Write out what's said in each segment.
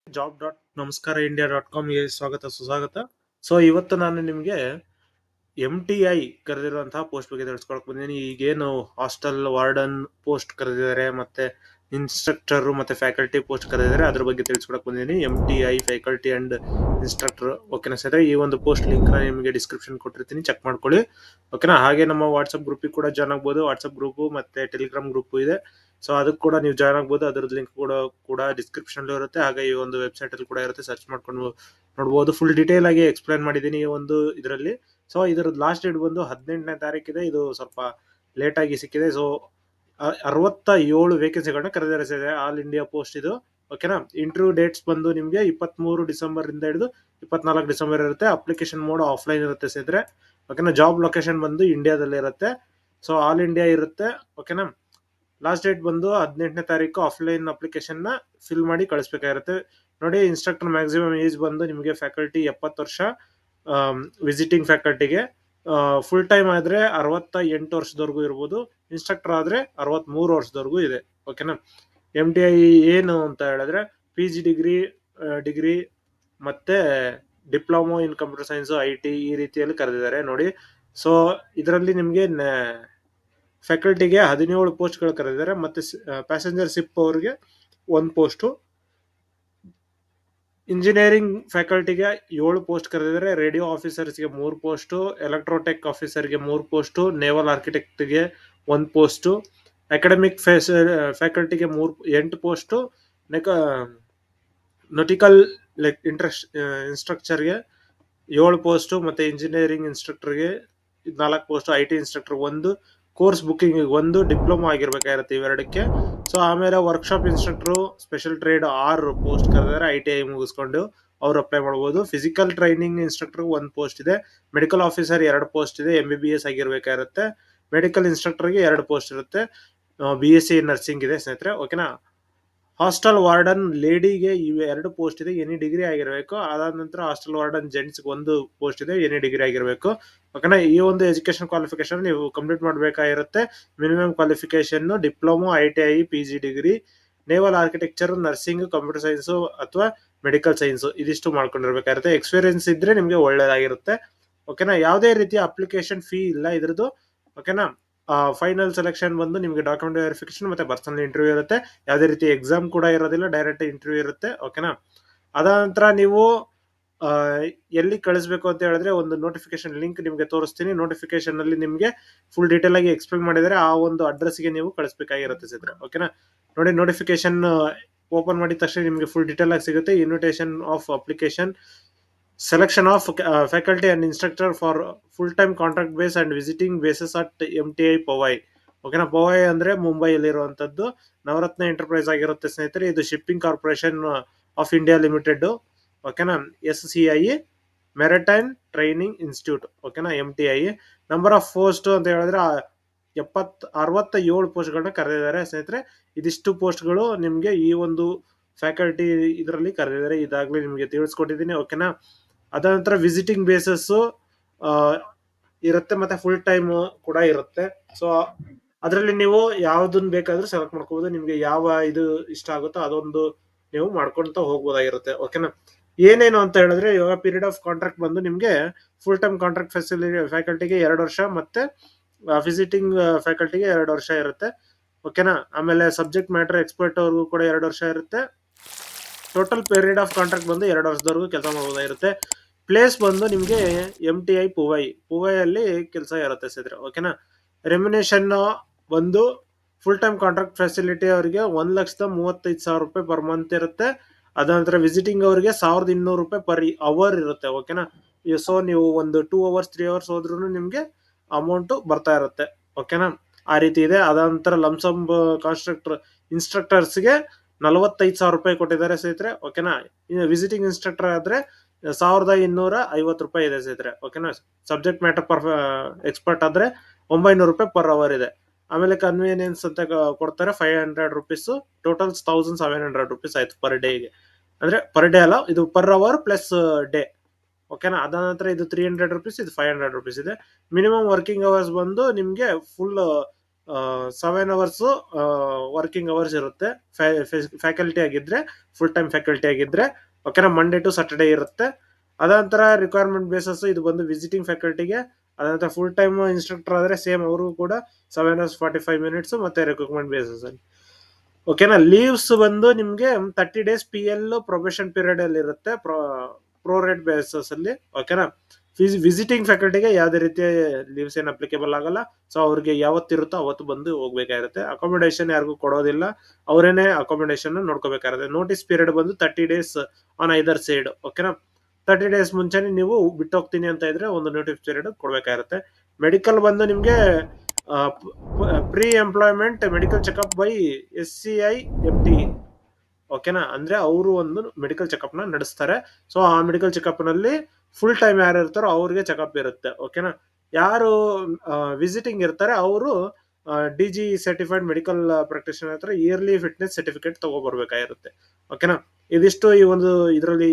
namaskaraindia.com ಗೆ ಸ್ವಾಗತ ಸುಸ್ವಾಗತ. ಸೊ ಇವತ್ತು ನಾನು ನಿಮಗೆ MTI ಕರೆದಿರುವಂತಹ ಪೋಸ್ಟ್ ಬಗ್ಗೆ ತಿಳಿಸ್ಕೊಳಕ್ ಬಂದಿದ್ದೀನಿ. ಈಗೇನು ಹಾಸ್ಟೆಲ್ ವಾರ್ಡನ್ ಪೋಸ್ಟ್ ಕರೆದಿದ್ದಾರೆ, ಮತ್ತೆ ಇನ್ಸ್ಟ್ರಕ್ಟರ್ ಮತ್ತೆ ಫ್ಯಾಕಲ್ಟಿ ಪೋಸ್ಟ್ ಕರೆದಿದ್ದಾರೆ, ಅದ್ರ ಬಗ್ಗೆ ತಿಳಿಸ್ಕೊಳಕ್ ಬಂದಿದ್ದೀನಿ. MTI faculty and instructor. ಓಕೆನಾ ಸ್ನೇಹಿತರೆ, ಈ ಒಂದು ಪೋಸ್ಟ್ ಲಿಂಕ್ ನಿಮಗೆ ಡಿಸ್ಕ್ರಿಪ್ಷನ್ ಕೊಟ್ಟಿರ್ತೀನಿ, ಚೆಕ್ ಮಾಡ್ಕೊಳ್ಳಿ. ಓಕೆನಾ, ಹಾಗೆ ನಮ್ಮ ವಾಟ್ಸ್ಆಪ್ ಗ್ರೂಪಿಗೆ ಕೂಡ ಜಾಯ್ನ್ ಆಗ್ಬೋದು. ವಾಟ್ಸ್ಆಪ್ ಗ್ರೂಪ್ ಮತ್ತೆ ಟೆಲಿಗ್ರಾಮ್ ಗ್ರೂಪ್ ಇದೆ, ಸೊ ಅದಕ್ಕೆ ಕೂಡ ನೀವು ಜಾಯ್ನ್ ಆಗ್ಬೋದು. ಅದ್ರದ್ದು ಲಿಂಕ್ ಕೂಡ ಡಿಸ್ಕ್ರಿಪ್ಷನ್ ಇರುತ್ತೆ. ಹಾಗೆ ಈ ಒಂದು ವೆಬ್ಸೈಟ್ ಅಲ್ಲಿ ಕೂಡ ಇರುತ್ತೆ, ಸರ್ಚ್ ಮಾಡ್ಕೊಂಡು ನೋಡಬಹುದು. ಫುಲ್ ಡೀಟೇಲ್ ಆಗಿ ಎಕ್ಸ್ಪ್ಲೈನ್ ಮಾಡಿದ್ದೀನಿ ಈ ಒಂದು ಇದರಲ್ಲಿ. ಸೊ ಇದರದ್ದು ಲಾಸ್ಟ್ ಡೇಟ್ ಬಂದು 18ನೇ ತಾರೀಕಿದೆ. ಇದು ಸ್ವಲ್ಪ ಲೇಟ್ ಆಗಿ ಸಿಕ್ಕಿದೆ. ಸೊ 67 ವೇಕೆನ್ಸಿಗಳನ್ನ ಕರೆದಿರಿಸಿದೆ, ಆಲ್ ಇಂಡಿಯಾ ಪೋಸ್ಟ್ ಇದು. ಓಕೆನಾ, ಇಂಟರ್ವ್ಯೂ ಡೇಟ್ಸ್ ಬಂದು ನಿಮಗೆ 23 ಡಿಸೆಂಬರ್ ಇಂದ ಹಿಡಿದು 24 ಡಿಸೆಂಬರ್ ಇರುತ್ತೆ. ಅಪ್ಲಿಕೇಶನ್ ಮೋಡ್ ಆಫ್ಲೈನ್ ಇರುತ್ತೆ ಸ್ನೇಹಿತರೆ. ಓಕೆನಾ, ಜಾಬ್ ಲೊಕೇಶನ್ ಬಂದು ಇಂಡಿಯಾದಲ್ಲಿ ಇರುತ್ತೆ. ಸೊ ಆಲ್ ಇಂಡಿಯಾ ಇರುತ್ತೆ. ಓಕೆನಾ, ಲಾಸ್ಟ್ ಡೇಟ್ ಬಂದು 18ನೇ ತಾರೀಕು. ಆಫ್ಲೈನ್ ಅಪ್ಲಿಕೇಶನ್ ನ ಫಿಲ್ ಮಾಡಿ ಕಳಿಸ್ಬೇಕಾಗಿರುತ್ತೆ. ನೋಡಿ, ಇನ್ಸ್ಟ್ರಕ್ಟರ್ ಮ್ಯಾಕ್ಸಿಮಮ್ ಏಜ್ ಬಂದು ನಿಮಗೆ ಫ್ಯಾಕಲ್ಟಿ 70 ವರ್ಷ, ವಿಸಿಟಿಂಗ್ ಫ್ಯಾಕಲ್ಟಿಗೆ. ಫುಲ್ ಟೈಮ್ ಆದ್ರೆ 68 ವರ್ಷದವರೆಗೂ ಇರ್ಬೋದು, ಇನ್ಸ್ಟ್ರಕ್ಟರ್ ಆದ್ರೆ 63 ವರ್ಷದವರೆಗೂ ಇದೆ. ಓಕೆನಾ, MTI ಏನು ಅಂತ ಹೇಳಿದ್ರೆ PG ಡಿಗ್ರಿ ಮತ್ತೆ diploma in computer science, IT ಈ ರೀತಿಯಲ್ಲಿ ಕರೆದಿದ್ದಾರೆ ನೋಡಿ. ಸೊ ಇದರಲ್ಲಿ ನಿಮಗೆ ಫ್ಯಾಕಲ್ಟಿಗೆ 17 ಪೋಸ್ಟ್ಗಳು ಕರೆದಿದ್ದಾರೆ, ಮತ್ತೆ ಪ್ಯಾಸೆಂಜರ್ ಶಿಪ್ ಅವರಿಗೆ 1 ಪೋಸ್ಟು. ಇಂಜಿನಿಯರಿಂಗ್ ಫ್ಯಾಕಲ್ಟಿಗೆ 7 ಪೋಸ್ಟ್ ಕರೆದಿದ್ದಾರೆ. ರೇಡಿಯೋ ಆಫೀಸರ್ಸ್ಗೆ 3 ಪೋಸ್ಟು, ಎಲೆಕ್ಟ್ರೋಟೆಕ್ ಆಫೀಸರ್ಗೆ 3 ಪೋಸ್ಟು, ನೇವಲ್ ಆರ್ಕಿಟೆಕ್ಟ್ಗೆ 1 ಪೋಸ್ಟು, ಅಕಾಡೆಮಿಕ್ ಫ್ಯಾಕಲ್ಟಿಗೆ 8 ಪೋಸ್ಟು, ನೊಟಿಕಲ್ ಇನ್ಸ್ಟ್ರಕ್ಚರ್ಗೆ 7 ಪೋಸ್ಟು, ಮತ್ತೆ ಇಂಜಿನಿಯರಿಂಗ್ ಇನ್ಸ್ಟ್ರಕ್ಟರ್ಗೆ 4 post, IT instructor 1, course booking 1, diploma ಆಗಿರ್ಬೇಕಾಗಿರುತ್ತೆ ಇವೆರಡಕ್ಕೆ. ಸೊ ಆಮೇಲೆ workshop instructor special trade 6 post ಕರೆದಿದ್ದಾರೆ. ITI ಮುಗಿಸ್ಕೊಂಡು ಅವ್ರು ಅಪ್ಲೈ ಮಾಡಬಹುದು. ಫಿಸಿಕಲ್ ಟ್ರೈನಿಂಗ್ ಇನ್ಸ್ಟ್ರಕ್ಟರ್ 1 ಪೋಸ್ಟ್ ಇದೆ. ಮೆಡಿಕಲ್ ಆಫೀಸರ್ 2 ಪೋಸ್ಟ್ ಇದೆ, MBBS ಆಗಿರ್ಬೇಕಾಗಿರುತ್ತೆ. ಮೆಡಿಕಲ್ ಇನ್ಸ್ಟ್ರಕ್ಟರ್ಗೆ 2 ಪೋಸ್ಟ್ ಇರುತ್ತೆ. BSc ನರ್ಸಿಂಗ್ ಇದೆ ಸ್ನೇಹಿತರೆ. ಓಕೆನಾ, ಹಾಸ್ಟೆಲ್ ವಾರ್ಡನ್ ಲೇಡಿಗೆ ಇವೆ 2 ಪೋಸ್ಟ್ ಇದೆ, ಎನಿ ಡಿಗ್ರಿ ಆಗಿರಬೇಕು. ಅದಾದ ನಂತರ ಹಾಸ್ಟೆಲ್ ವಾರ್ಡನ್ ಜೆಂಟ್ಸ್ 1 ಪೋಸ್ಟ್ ಇದೆ, ಎನಿ ಡಿಗ್ರಿ ಆಗಿರಬೇಕು. ಓಕೆನಾ, ಈ ಒಂದು ಎಜುಕೇಶನ್ ಕ್ವಾಲಿಫಿಕೇಶನ್ ನೀವು ಕಂಪ್ಲೀಟ್ ಮಾಡಬೇಕಾಗಿರುತ್ತೆ. Minimum qualification diploma, ITI, PG degree, naval architecture, nursing, computer science ಅಥವಾ ಮೆಡಿಕಲ್ ಸೈನ್ಸ್ ಇದಿಷ್ಟು ಮಾಡ್ಕೊಂಡಿರ್ಬೇಕಾಗಿರುತ್ತೆ. ಎಕ್ಸ್ಪೀರಿಯನ್ಸ್ ಇದ್ರೆ ನಿಮಗೆ ಒಳ್ಳೇದಾಗಿರುತ್ತೆ. ಓಕೆನಾ, ಯಾವುದೇ ರೀತಿಯ ಅಪ್ಲಿಕೇಶನ್ ಫೀ ಇಲ್ಲ ಇದ್ರದ್ದು. ಓಕೆನಾ, ಫೈನಲ್ ಸೆಲೆಕ್ಷನ್ ಬಂದು ನಿಮಗೆ ಡಾಕ್ಯುಮೆಂಟ್ ವೆರಿಫಿಕೇಶನ್ ಮತ್ತೆ ಪರ್ಸನಲ್ ಇಂಟರ್ವ್ಯೂ ಇರುತ್ತೆ. ಯಾವುದೇ ರೀತಿ ಎಕ್ಸಾಮ್ ಕೂಡ ಇರೋದಿಲ್ಲ, ಡೈರೆಕ್ಟ್ ಇಂಟರ್ವ್ಯೂ ಇರುತ್ತೆ. ಓಕೆನಾ, ಅದಾದ ನಂತರ ನೀವು ಎಲ್ಲಿ ಕಳಿಸ್ಬೇಕು ಅಂತ ಹೇಳಿದ್ರೆ ಒಂದು ನೋಟಿಫಿಕೇಶನ್ ಲಿಂಕ್ ನಿಮಗೆ ತೋರಿಸ್ತೀನಿ. ನೋಟಿಫಿಕೇಶನ್ ಅಲ್ಲಿ ನಿಮಗೆ ಫುಲ್ ಡೀಟೇಲ್ ಆಗಿ ಎಕ್ಸ್ಪ್ಲೇನ್ ಮಾಡಿದರೆ ಆ ಒಂದು ಅಡ್ರೆಸ್ಗೆ ನೀವು ಕಳಿಸ್ಬೇಕಾಗಿರುತ್ತೆ ಸಿದ್ರೆ. ಓಕೆನಾ, ನೋಡಿ, ನೋಟಿಫಿಕೇಶನ್ ಓಪನ್ ಮಾಡಿದ ತಕ್ಷಣ ನಿಮಗೆ ಫುಲ್ ಡೀಟೇಲ್ ಆಗಿ ಸಿಗುತ್ತೆ. Invitation of application, selection of faculty and instructor for full time contract base and visiting basis at MTI ಪವೈ. ಓಕೆನಾ, ಪವೈ ಅಂದ್ರೆ ಮುಂಬೈಯಲ್ಲಿ ಇರುವಂತದ್ದು ನವರತ್ನ ಎಂಟರ್ಪ್ರೈಸ್ ಆಗಿರುತ್ತೆ ಸ್ನೇಹಿತರೆ. ಇದು shipping corporation of India limited. ಓಕೆನಾ, SCI ಮೆರಿಟೈಮ್ ಟ್ರೈನಿಂಗ್ ಇನ್ಸ್ಟಿಟ್ಯೂಟ್. ಓಕೆನಾ, MTI. ನಂಬರ್ ಆಫ್ ಪೋಸ್ಟ್ ಅಂತ ಹೇಳಿದ್ರೆ 67 ಪೋಸ್ಟ್ಗಳನ್ನ ಕರೆದಿದ್ದಾರೆ ಸ್ನೇಹಿತರೆ. ಇದಿಷ್ಟು ಪೋಸ್ಟ್ಗಳು ನಿಮ್ಗೆ ಈ ಒಂದು ಫ್ಯಾಕಲ್ಟಿ ಇದರಲ್ಲಿ ಕರೆದಿದ್ದಾರೆ, ಇದಾಗ್ಲೇ ನಿಮ್ಗೆ ತಿಳಿಸ್ಕೊಟ್ಟಿದ್ದೀನಿ. ಓಕೆನಾ, ಅದ ನಂತರ ವಿಸಿಟಿಂಗ್ ಬೇಸಸ್ ಇರುತ್ತೆ, ಮತ್ತೆ ಫುಲ್ ಟೈಮ್ ಕೂಡ ಇರುತ್ತೆ. ಸೊ ಅದರಲ್ಲಿ ನೀವು ಯಾವ್ದನ್ನ ಬೇಕಾದ್ರೂ ಸೆಲೆಕ್ಟ್ ಮಾಡ್ಕೋಬಹುದು. ನಿಮ್ಗೆ ಯಾವ ಇದು ಇಷ್ಟ ಆಗುತ್ತೋ ಅದೊಂದು ನೀವು ಮಾಡ್ಕೊಂತ ಹೋಗ್ಬೋದಾಗಿರುತ್ತೆ. ಓಕೆನಾ, ಏನೇನು ಅಂತ ಹೇಳಿದ್ರೆ ಇವಾಗ ಪೀರಿಯಡ್ ಆಫ್ ಕಾಂಟ್ರಾಕ್ಟ್ ಬಂದು ನಿಮ್ಗೆ ಫುಲ್ ಟೈಮ್ ಕಾಂಟ್ರಾಕ್ಟ್ ಫ್ಯಾಕಲ್ಟಿಗೆ 2 ವರ್ಷ, ಮತ್ತೆ ವಿಸಿಟಿಂಗ್ ಫ್ಯಾಕಲ್ಟಿಗೆ 2 ವರ್ಷ ಇರುತ್ತೆ. ಓಕೆನಾ, ಆಮೇಲೆ ಸಬ್ಜೆಕ್ಟ್ ಮ್ಯಾಟರ್ ಎಕ್ಸ್ಪರ್ಟ್ ಅವ್ರಿಗೂ ಕೂಡ 2 ವರ್ಷ ಇರುತ್ತೆ. ಟೋಟಲ್ ಪೀರಿಯಡ್ ಆಫ್ ಕಾಂಟ್ರಾಕ್ಟ್ ಬಂದು 2 ವರ್ಷದವರೆಗೂ ಕೆಲಸ ಮಾಡಬಹುದಾಗಿರುತ್ತೆ. ಪ್ಲೇಸ್ ಬಂದು ನಿಮಗೆ MTI ಪುವೈ ಅಲ್ಲಿ ಕೆಲಸ ಇರುತ್ತೆ ಸಿದ್ರೆ. ಓಕೆನಾ, ರೆಮ್ಯುನೇಷನ್ ಬಂದು ಫುಲ್ ಟೈಮ್ ಕಾಂಟ್ರಾಕ್ಟ್ ಫೆಸಿಲಿಟಿ ಅವರಿಗೆ 1,35,000 ರೂಪಾಯಿ ಪರ್ ಮಂತ್ ಇರುತ್ತೆ. ಅದ ನಂತರ ವಿಸಿಟಿಂಗ್ ಅವರಿಗೆ 1,200 ರೂಪಾಯಿ ಪರ್ ಅವರ್ ಇರುತ್ತೆ. ಓಕೆನಾ, ಸೊ ನೀವು ಒಂದು 2 ಅವರ್ಸ್ 3 ಅವರ್ಸ್ ಹೋದ್ರೂ ನಿಮ್ಗೆ ಅಮೌಂಟ್ ಬರ್ತಾ ಇರುತ್ತೆ. ಓಕೆನಾ, ಆ ರೀತಿ ಇದೆ. ಅದ ನಂತರ ಲಮ್ಸಮ್ ಇನ್ಸ್ಟ್ರಕ್ಟರ್ಸ್ಗೆ 45,000 ರೂಪಾಯಿ ಕೊಟ್ಟಿದ್ದಾರೆ ಸ್ನೇಹಿತರೆ. ಓಕೆನಾ, ವಿಸಿಟಿಂಗ್ ಇನ್ಸ್ಟ್ರಕ್ಟರ್ ಆದ್ರೆ 1,250 ರೂಪಾಯಿ ಇದೆ ಸ್ನೇಹಿತರೆ. ಓಕೆನಾ, ಸಬ್ಜೆಕ್ಟ್ ಮ್ಯಾಟರ್ ಎಕ್ಸ್ಪರ್ಟ್ ಆದ್ರೆ 900 ರೂಪಾಯಿ ಪರ್ ಅವರ್ ಇದೆ. ಆಮೇಲೆ ಕನ್ವೀನಿಯನ್ಸ್ ಅಂತ ಕೊಡ್ತಾರೆ 500 ರುಪೀಸ್. ಟೋಟಲ್ 1,700 ರುಪೀಸ್ ಆಯ್ತು ಪರ್ ಡೇಗೆ. ಅಂದ್ರೆ ಪರ್ ಡೇ ಅಲ್ಲ, ಇದು ಪರ್ ಅವರ್ ಪ್ಲಸ್ ಡೇ. ಓಕೆನಾ, ಅದ ನಂತರ ಇದು 300 ರುಪೀಸ್, ಇದು 500 ರುಪೀಸ್ ಇದೆ. ಮಿನಿಮಮ್ ವರ್ಕಿಂಗ್ ಅವರ್ಸ್ ಬಂದು ನಿಮ್ಗೆ ಫುಲ್ 7 ಅವರ್ಸ್ ವರ್ಕಿಂಗ್ ಅವರ್ಸ್ ಇರುತ್ತೆ. ಫ್ಯಾಕಲ್ಟಿ ಆಗಿದ್ರೆ, ಫುಲ್ ಟೈಮ್ ಫ್ಯಾಕಲ್ಟಿ ಆಗಿದ್ರೆ, ಓಕೆನಾ, ಮಂಡೇ ಟು ಸಾಟರ್ಡೆ ಇರುತ್ತೆ. ಅದಂತರ ರಿಕ್ವೈರ್ಮೆಂಟ್ ಬೇಸಸ್ ಇದು ಬಂದು ವಿಸಿಟಿಂಗ್ ಫ್ಯಾಕಲ್ಟಿಗೆ. ಅದಂತರ ಫುಲ್ ಟೈಮ್ ಇನ್ಸ್ಟ್ರಕ್ಟರ್ ಆದ್ರೆ ಸೇಮ್ ಅವ್ರಿಗೂ ಕೂಡ 7 hours 45 minutes ಮತ್ತೆ ರಿಕ್ರೂಟ್ಮೆಂಟ್ ಬೇಸಸ್ ಅಲ್ಲಿ. ಓಕೆನಾ. ಲೀವ್ಸ್ ಬಂದು ನಿಮ್ಗೆ 30 days PL ಪ್ರೊಬೇಷನ್ ಪೀರಿಯಡ್ ಅಲ್ಲಿ ಇರುತ್ತೆ, ಪ್ರೋರೇಟ್ ಬೇಸಸ್ ಅಲ್ಲಿ. ಓಕೆನಾ. ವಿಸಿಟಿಂಗ್ ಫ್ಯಾಕಲ್ಟಿಗೆ ಯಾವುದೇ ರೀತಿಯ ಲೀವ್ಸ್ ಏನು ಅಪ್ಲಿಕೇಬಲ್ ಆಗಲ್ಲ. ಸೊ ಅವ್ರಿಗೆ ಯಾವತ್ತಿರುತ್ತೋ ಅವತ್ತು ಬಂದು ಹೋಗ್ಬೇಕಾಗಿರುತ್ತೆ. ಅಕಾಮಿಡೇಷನ್ ಯಾರಿಗೂ ಕೊಡೋದಿಲ್ಲ, ಅವರೇನೆ ಅಕಾಮಿಡೇಷನ್ ನೋಡ್ಕೋಬೇಕಾಗುತ್ತೆ. ನೋಟಿಸ್ ಪೀರಿಯಡ್ ಬಂದು 30 days ಆನ್ ಐದರ್ ಸೈಡ್. ಓಕೆನಾ. 30 days ಮುಂಚೆನೆ ನೀವು ಬಿಟ್ಟು ಹೋಗ್ತೀನಿ ಅಂತ ಇದ್ರೆ ಒಂದು ನೋಟಿಸ್ ಪೀರಿಯಡ್ ಕೊಡ್ಬೇಕಾಗಿರುತ್ತೆ. ಮೆಡಿಕಲ್ ಬಂದು ನಿಮ್ಗೆ pre employment medical checkup by SCI-MT. ಓಕೆನಾ. ಅಂದ್ರೆ ಅವರು ಒಂದು ಮೆಡಿಕಲ್ ಚೆಕಪ್ ನ ನಡೆಸ್ತಾರೆ. ಸೊ ಆ ಮೆಡಿಕಲ್ ಚೆಕಪ್ ನಲ್ಲಿ ಫುಲ್ ಟೈಮ್ ಯಾರು ಇರ್ತಾರೋ ಅವ್ರಿಗೆ ಚೆಕಪ್ ಇರುತ್ತೆ. ಓಕೆನಾ. ಯಾರು ವಿಸಿಟಿಂಗ್ ಇರ್ತಾರೆ ಅವರು DG ಸರ್ಟಿಫೈಡ್ ಮೆಡಿಕಲ್ ಪ್ರಾಕ್ಟೀಷನರ್ ಹತ್ರ ಇಯರ್ಲಿ ಫಿಟ್ನೆಸ್ ಸರ್ಟಿಫಿಕೇಟ್ ತಗೋಬರ್ಬೇಕಾಗಿರುತ್ತೆ. ಓಕೆನಾ. ಇದಿಷ್ಟು ಈ ಒಂದು ಇದರಲ್ಲಿ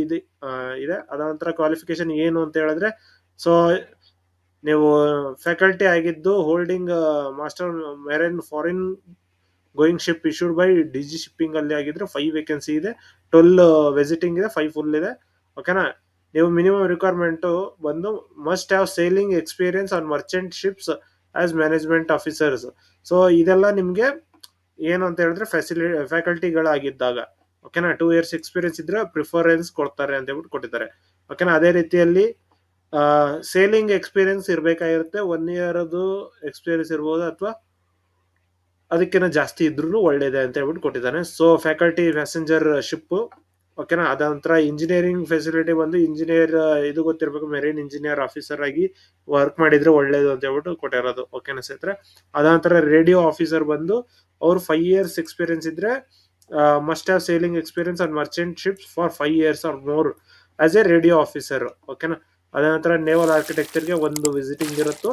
ಇದೆ. ಅದ ನಂತರ ಕ್ವಾಲಿಫಿಕೇಶನ್ ಏನು ಅಂತ ಹೇಳಿದ್ರೆ, ಸೊ ನೀವು ಫ್ಯಾಕಲ್ಟಿ ಆಗಿದ್ದು holding master marine foreign going ship issued by DG shipping ಅಲ್ಲಿ ಆಗಿದ್ರೆ 5 ವೇಕೆನ್ಸಿ ಇದೆ. 12 ವಿಸಿಟಿಂಗ್ ಇದೆ, 5 ಫುಲ್ ಇದೆ. ಓಕೆನಾ. ನೀವು ಮಿನಿಮಮ್ ರಿಕ್ವೈರ್ಮೆಂಟ್ ಬಂದು must have sailing experience on merchant ships as management officers. So ಇದೆಲ್ಲ ನಿಮ್ಗೆ ಏನು ಅಂತ ಹೇಳಿದ್ರೆ ಫ್ಯಾಕಲ್ಟಿಗಳಾಗಿದ್ದಾಗ. ಓಕೆನಾ. 2 years ಎಕ್ಸ್ಪೀರಿಯನ್ಸ್ ಇದ್ರೆ ಪ್ರಿಫರೆನ್ಸ್ ಕೊಡ್ತಾರೆ ಅಂತ ಹೇಳ್ಬಿಟ್ಟು ಕೊಟ್ಟಿದ್ದಾರೆ. ಓಕೆನಾ. ಅದೇ ರೀತಿಯಲ್ಲಿ ಸೇಲಿಂಗ್ ಎಕ್ಸ್ಪೀರಿಯನ್ಸ್ ಇರ್ಬೇಕಾಗಿರುತ್ತೆ. 1 year ಎಕ್ಸ್ಪೀರಿಯನ್ಸ್ ಇರ್ಬೋದು, ಅಥವಾ ಅದಕ್ಕಿಂತ ಜಾಸ್ತಿ ಇದ್ರೂ ಒಳ್ಳೇದೆ ಅಂತ ಹೇಳ್ಬಿಟ್ಟು ಕೊಟ್ಟಿದ್ದಾನೆ. So faculty passenger ship. ಓಕೆನಾ. ಅದ ನಂತರ ಇಂಜಿನಿಯರಿಂಗ್ ಫೆಸಿಲಿಟಿ ಬಂದು ಇಂಜಿನಿಯರ್ ಇದು ಗೊತ್ತಿರ್ಬೇಕು, ಮೆರೈನ್ ಇಂಜಿನಿಯರ್ ಆಫೀಸರ್ ಆಗಿ ವರ್ಕ್ ಮಾಡಿದ್ರೆ ಒಳ್ಳೇದು ಅಂತ ಹೇಳ್ಬಿಟ್ಟು ಕೊಟ್ಟಿರೋದು. ಓಕೆನಾ ಸ್ನೇಹಿತರೆ. ಅದ ನಂತರ ರೇಡಿಯೋ ಆಫೀಸರ್ ಬಂದು ಅವ್ರು 5 years ಎಕ್ಸ್ಪೀರಿಯನ್ಸ್ ಇದ್ರೆ must have sailing experience on merchant ships for 5 years or more as a radio officer. ಓಕೆನಾ. ಅದ ನಂತರ ನೇವಲ್ ಆರ್ಕಿಟೆಕ್ಚರ್ಗೆ ಒಂದು ವಿಸಿಟಿಂಗ್ ಇರುತ್ತೋ.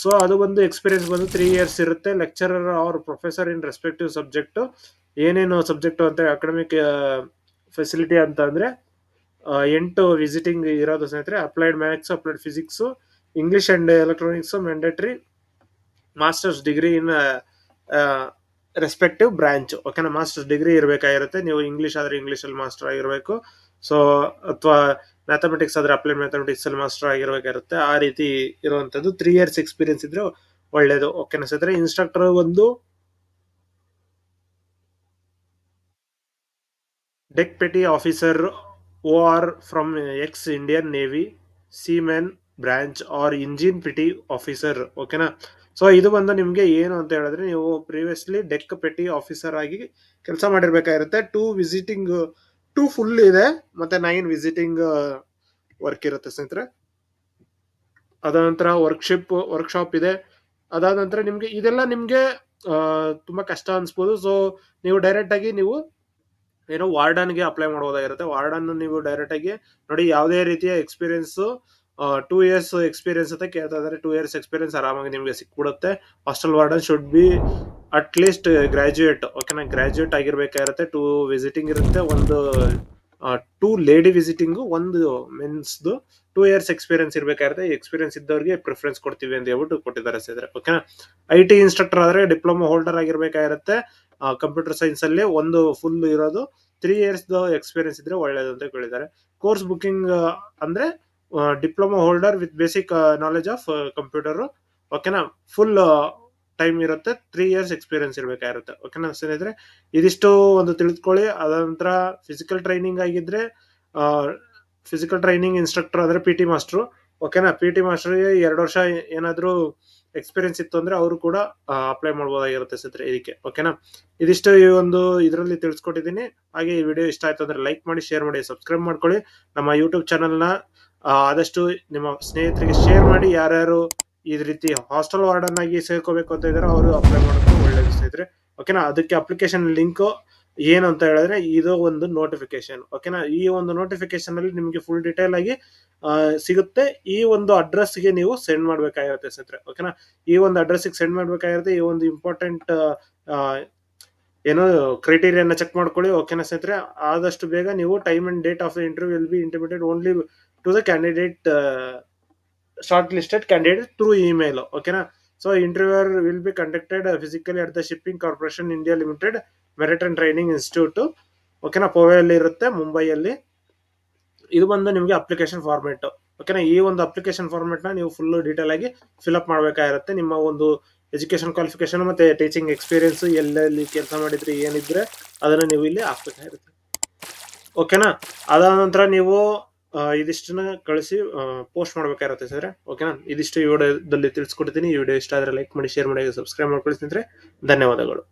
ಸೊ ಅದು ಒಂದು ಎಕ್ಸ್ಪೀರಿಯನ್ಸ್ ಬಂದು 3 years ಇರುತ್ತೆ. Lecturer or professor in respective subject. ಏನೇನು ಸಬ್ಜೆಕ್ಟ್ ಅಂತ ಅಕಾಡೆಮಿಕ್ ಫೆಸಿಲಿಟಿ ಅಂತ ಅಂದ್ರೆ 8 ವಿಸಿಟಿಂಗ್ ಇರೋದು ಸ್ನೇಹಿತರೆ. Applied maths, applied physics, English and electronics mandatory, masters degree in respective branch. ಓಕೆನಾ. ಮಾಸ್ಟರ್ಸ್ ಡಿಗ್ರಿ ಇರಬೇಕಾಗಿರುತ್ತೆ. ನೀವು ಇಂಗ್ಲಿಷ್ ಆದ್ರೆ ಇಂಗ್ಲಿಷ್ ಅಲ್ಲಿ ಮಾಸ್ಟರ್ ಆಗಿರಬೇಕು. ಸೊ ಅಥವಾ ಮ್ಯಾಥಮೆಟಿಕ್ಸ್ ಆದ್ರೆ ಅಪ್ಲೈಡ್ ಮ್ಯಾಥಮೆಟಿಕ್ಸ್ ಅಲ್ಲಿ ಮಾಸ್ಟರ್ ಆಗಿರ್ಬೇಕಾಗಿರುತ್ತೆ. ಆ ರೀತಿ ಇರುವಂತದ್ದು. 3 years ಎಕ್ಸ್ಪೀರಿಯನ್ಸ್ ಇದ್ರೆ ಒಳ್ಳೇದು. ಓಕೆನಾ ಸ್ನೇಹಿತರೆ. ಇನ್ಸ್ಟ್ರಕ್ಟರ್ ಒಂದು deck petty officer OR from ex Indian Navy, seamen branch or engine petty officer. ಓಕೆನಾ. ಸೊ ಇದು ಬಂದು ನಿಮ್ಗೆ ಏನು ಅಂತ ಹೇಳಿದ್ರೆ, ನೀವು ಪ್ರೀವಿಯಸ್ಲಿ ಡೆಕ್ ಪೆಟಿ ಆಫೀಸರ್ ಆಗಿ ಕೆಲಸ ಮಾಡಿರ್ಬೇಕಾಗಿರುತ್ತೆ. 2 ವಿಸಿಟಿಂಗ್ 2 ಫುಲ್ ಇದೆ, ಮತ್ತೆ 9 ವಿಸಿಟಿಂಗ್ ವರ್ಕ್ ಇರುತ್ತೆ ಸ್ನೇಹಿತರೆ. ಅದ ನಂತರ ವರ್ಕ್ಶಾಪ್ ಇದೆ. ಅದಾದ ನಂತರ ನಿಮ್ಗೆ ಇದೆಲ್ಲ ನಿಮ್ಗೆ ತುಂಬಾ ಕಷ್ಟ ಅನ್ಸ್ಬೋದು. ಸೊ ನೀವು ಡೈರೆಕ್ಟ್ ಆಗಿ ನೀವು ಏನೋ ವಾರ್ಡನ್ಗೆ ಅಪ್ಲೈ ಮಾಡಬಹುದಾಗಿರುತ್ತೆ. ವಾರ್ಡನ್ ನೀವು ಡೈರೆಕ್ಟ್ ಆಗಿ ನೋಡಿ, ಯಾವುದೇ ರೀತಿಯ ಎಕ್ಸ್ಪೀರಿಯನ್ಸ್ 2 years ಎಕ್ಸ್ಪೀರಿಯನ್ಸ್ ಅಂತ ಕೇಳ್ತಾ ಇದ್ದಾರೆ. 2 years ಎಕ್ಸ್ಪೀರಿಯನ್ಸ್ ಆರಾಮಾಗಿ ನಿಮ್ಗೆ ಸಿಕ್ಬಿಡುತ್ತೆ. Hostel warden should be at least graduate. ಓಕೆನಾ. ಗ್ರಾಜುಯೇಟ್ ಆಗಿರ್ಬೇಕಾಗಿರುತ್ತೆ. 2 ವಿಸಿಟಿಂಗ್ ಇರುತ್ತೆ, ಒಂದು 2 ಲೇಡಿ ವಿಸಿಟಿಂಗ್, ಒಂದು ಮೆನ್ಸ್ದು. 2 years ಎಕ್ಸ್ಪೀರಿಯನ್ಸ್ ಇರ್ಬೇಕಾಗಿರುತ್ತೆ. ಎಕ್ಸ್ಪೀರಿಯನ್ಸ್ ಇದ್ದವ್ರಿಗೆ ಪ್ರಿಫರೆನ್ಸ್ ಕೊಡ್ತೀವಿ ಅಂತ ಹೇಳ್ಬಿಟ್ಟು ಕೊಟ್ಟಿದ್ದಾರೆ ಸ್ನೇಹಿತರೆ. ಓಕೆನಾ. IT ಇನ್ಸ್ಟ್ರಕ್ಟರ್ ಆದ್ರೆ ಡಿಪ್ಲೊಮಾ ಹೋಲ್ಡರ್ ಆಗಿರ್ಬೇಕಾಗಿರುತ್ತೆ. ಕಂಪ್ಯೂಟರ್ ಸೈನ್ಸ್ ಅಲ್ಲಿ ಒಂದು ಫುಲ್ ಇರೋದು. 3 years ಎಕ್ಸ್ಪೀರಿಯನ್ಸ್ ಇದ್ರೆ ಒಳ್ಳೇದು ಅಂತ ಹೇಳಿದ್ದಾರೆ. ಕೋರ್ಸ್ ಬುಕಿಂಗ್ ಅಂದ್ರೆ diploma holder with basic knowledge of computer. ಓಕೆನಾ. ಫುಲ್ ಟೈಮ್ ಇರುತ್ತೆ. 3 years ಎಕ್ಸ್ಪೀರಿಯನ್ಸ್ ಇರ್ಬೇಕಾಗಿರುತ್ತೆ. ಓಕೆನಾ ಸ್ನೇಹಿತರೆ. ಇದಿಷ್ಟು ಒಂದು ತಿಳಿದುಕೊಳ್ಳಿ. ಅದ ನಂತರ ಫಿಸಿಕಲ್ ಟ್ರೈನಿಂಗ್ ಆಗಿದ್ರೆ ಫಿಸಿಕಲ್ ಟ್ರೈನಿಂಗ್ ಇನ್ಸ್ಟ್ರಕ್ಟರ್ ಅಂದ್ರೆ PT ಮಾಸ್ಟರ್. ಓಕೆನಾ. PT ಮಾಸ್ಟರ್ಗೆ 2 ವರ್ಷ ಏನಾದ್ರು ಎಕ್ಸ್ಪೀರಿಯನ್ಸ್ ಇತ್ತು ಅಂದ್ರೆ ಅವರು ಕೂಡ ಅಪ್ಲೈ ಮಾಡಬಹುದಾಗಿರುತ್ತೆ ಸ್ನೇಹಿತರೆ ಇದಕ್ಕೆ. ಓಕೆನಾ. ಇದಿಷ್ಟು ಈ ಒಂದು ಇದರಲ್ಲಿ ತಿಳಿಸ್ಕೊಟ್ಟಿದ್ದೀನಿ. ಹಾಗೆ ಈ ವಿಡಿಯೋ ಇಷ್ಟ ಆಯ್ತು ಅಂದ್ರೆ ಲೈಕ್ ಮಾಡಿ, ಶೇರ್ ಮಾಡಿ, ಸಬ್ಸ್ಕ್ರೈಬ್ ಮಾಡ್ಕೊಳ್ಳಿ. ನಮ್ಮ ಯೂಟ್ಯೂಬ್ ಚಾನಲ್ನ ಆದಷ್ಟು ನಿಮ್ಮ ಸ್ನೇಹಿತರಿಗೆ ಶೇರ್ ಮಾಡಿ. ಯಾರ್ಯಾರು ಈ ರೀತಿ ಹಾಸ್ಟೆಲ್ ವಾರ್ಡನ್ ಆಗಿ ಸೇರ್ಕೋಬೇಕು ಅಂತ ಇದ್ದಾರೆ ಅವರು ಅಪ್ಲೈ ಮಾಡೋದು ಒಳ್ಳೇದು ಸ್ನೇಹಿತರೆ. ಓಕೆನಾ. ಅದಕ್ಕೆ ಅಪ್ಲಿಕೇಶನ್ ಲಿಂಕ್ ಏನು ಅಂತ ಹೇಳಿದ್ರೆ ಇದು ಒಂದು ನೋಟಿಫಿಕೇಶನ್. ಓಕೆನಾ. ಈ ಒಂದು ನೋಟಿಫಿಕೇಶನ್ ಅಲ್ಲಿ ನಿಮಗೆ ಫುಲ್ ಡೀಟೇಲ್ ಆಗಿ ಸಿಗುತ್ತೆ. ಈ ಒಂದು ಅಡ್ರೆಸ್ಗೆ ನೀವು ಸೆಂಡ್ ಮಾಡ್ಬೇಕಾಗಿರುತ್ತೆ ಸ್ನೇಹಿತರೆ. ಓಕೆನಾ. ಈ ಒಂದು ಅಡ್ರೆಸ್ಗೆ ಸೆಂಡ್ ಮಾಡ್ಬೇಕಾಗಿರುತ್ತೆ. ಈ ಒಂದು ಇಂಪಾರ್ಟೆಂಟ್ ಏನೋ ಕ್ರೈಟೀರಿಯಾನ ಚೆಕ್ ಮಾಡ್ಕೊಳ್ಳಿ. ಓಕೆನಾ ಸ್ನೇಹಿತರೆ. ಆದಷ್ಟು ಬೇಗ ನೀವು time and date of the interview will be intimated only to the candidate short listed candidate through email. ಓಕೆನಾ. So interview will be conducted physically at the shipping corporation India limited maritime training institute, ಓಕೆನಾ, ಪೋವೆಯಲ್ಲಿ ಇರುತ್ತೆ, ಮುಂಬೈಯಲ್ಲಿ. ಇದು ಬಂದು ನಿಮಗೆ application format, ಓಕೆನಾ. ಈ ಒಂದು ಅಪ್ಲಿಕೇಶನ್ ಫಾರ್ಮೆಟ್ ನ ನೀವು ಫುಲ್ ಡೀಟೇಲ್ ಆಗಿ ಫಿಲ್ಅಪ್ ಮಾಡಬೇಕಾಗಿರುತ್ತೆ. ನಿಮ್ಮ ಒಂದು ಎಜುಕೇಶನ್ ಕ್ವಾಲಿಫಿಕೇಶನ್ ಮತ್ತೆ ಟೀಚಿಂಗ್ ಎಕ್ಸ್ಪೀರಿಯನ್ಸ್, ಎಲ್ಲೆಲ್ಲಿ ಕೆಲಸ ಮಾಡಿದ್ರಿ ಏನಿದ್ರೆ ಅದನ್ನ ನೀವು ಇಲ್ಲಿ ಹಾಕ್ಬೇಕಾಗಿರುತ್ತೆ, ಓಕೆನಾ. ಅದಾದ ನಂತರ ನೀವು ಇದಿಷ್ಟನ್ನ ಕಳಿಸಿ ಪೋಸ್ಟ್ ಮಾಡ್ಬೇಕಾಗಿರುತ್ತೆ ಸರ್, ಓಕೆನಾ. ಇದಿಷ್ಟು ಈ ವಿಡಿಯೋದಲ್ಲಿ ತಿಳಿಸ್ಕೊಡ್ತೀನಿ. ಈ ವಿಡಿಯೋ ಇಷ್ಟ ಆದ್ರೆ ಲೈಕ್ ಮಾಡಿ, ಶೇರ್ ಮಾಡಿ, ಸಬ್ಸ್ಕ್ರೈಬ್ ಮಾಡ್ಕೊಳ್ತೀನಿ. ಧನ್ಯವಾದಗಳು.